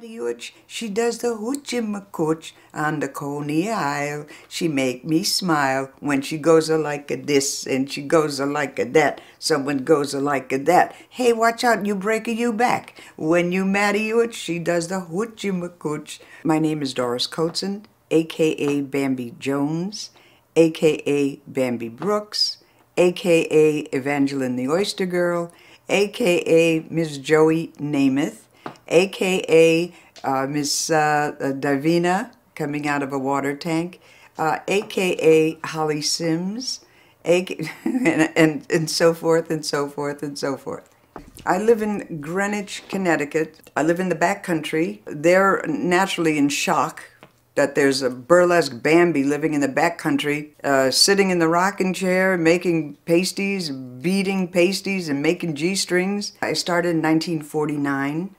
Hooch, she does the hoochie-macooch on the Coney Isle. She make me smile when she goes a like a this and she goes a like a that. Someone goes a like a that. Hey, watch out, you break a you back. When you Matty Hooch, she does the hoochie-macooch. My name is Doris Coatzin, a.k.a. Bambi Jones, a.k.a. Bambi Brooks, a.k.a. Evangeline the Oyster Girl, a.k.a. Miss Joey Namath, a.k.a. Miss Davina coming out of a water tank, a.k.a. Holly Sims, and so forth and so forth and so forth. I live in Greenwich, Connecticut. I live in the backcountry. They're naturally in shock that there's a burlesque Bambi living in the backcountry, sitting in the rocking chair, making pasties, beating pasties, and making G-strings. I started in 1949,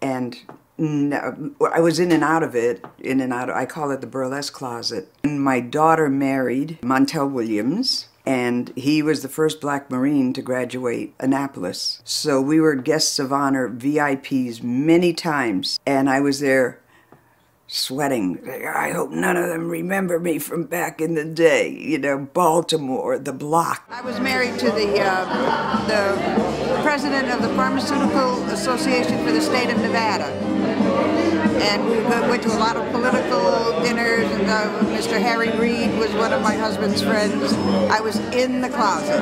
and I was in and out of it, I call it the burlesque closet. And my daughter married Montel Williams, and he was the first black Marine to graduate Annapolis. So we were guests of honor, VIPs, many times, and I was there sweating. I hope none of them remember me from back in the day, you know, Baltimore, the block. I was married to the president of the Pharmaceutical Association for the state of Nevada. And we went to a lot of political dinners, and Mr. Harry Reid was one of my husband's friends. I was in the closet.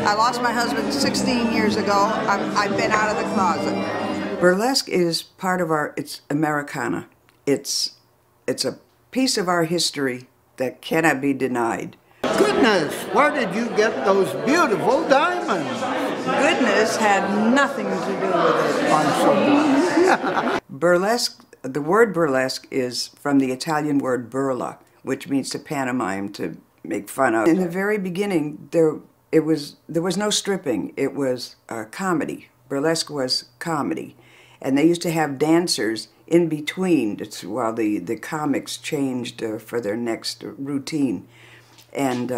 I lost my husband 16 years ago. I've been out of the closet. Burlesque is part of it's Americana. It's a piece of our history that cannot be denied. Goodness, where did you get those beautiful diamonds? Goodness had nothing to do with it. I'm so Burlesque, the word burlesque is from the Italian word burla, which means to pantomime, to make fun of. In the very beginning, there was no stripping. It was comedy. Burlesque was comedy. And they used to have dancers in between while the comics changed for their next routine. And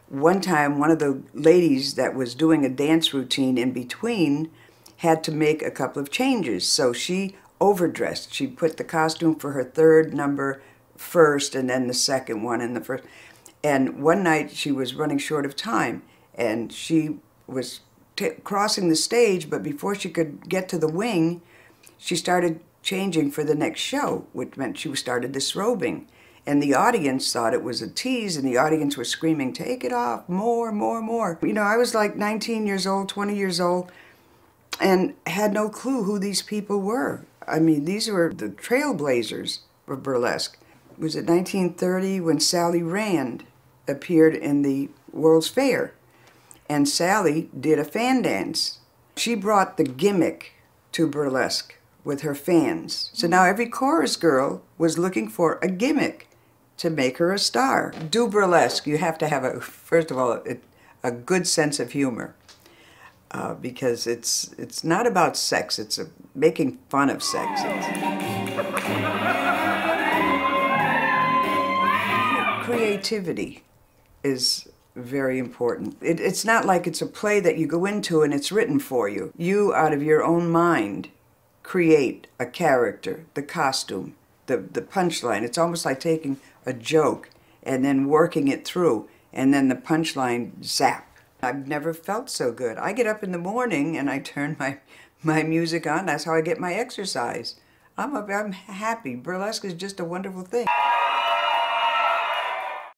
one time, one of the ladies that was doing a dance routine in between had to make a couple of changes. So she overdressed. She put the costume for her third number first, and then the second one in the first. And one night she was running short of time, and she was crossing the stage, but before she could get to the wing, she started changing for the next show, which meant she started disrobing. And the audience thought it was a tease, and the audience was screaming, "Take it off, more, more, more." You know, I was like 19 years old, 20 years old, and had no clue who these people were. I mean, these were the trailblazers of burlesque. It was at 1930 when Sally Rand appeared in the World's Fair, and Sally did a fan dance. She brought the gimmick to burlesque with her fans. So now every chorus girl was looking for a gimmick to make her a star. Do burlesque, you have to have, first of all, a good sense of humor. Because it's not about sex, it's making fun of sex. Creativity is very important. It's not like it's a play that you go into and it's written for you. You, out of your own mind, create a character, the costume, the punchline. It's almost like taking a joke and then working it through, and then the punchline, zap. I've never felt so good. I get up in the morning and I turn my music on. That's how I get my exercise. I'm happy. Burlesque is just a wonderful thing.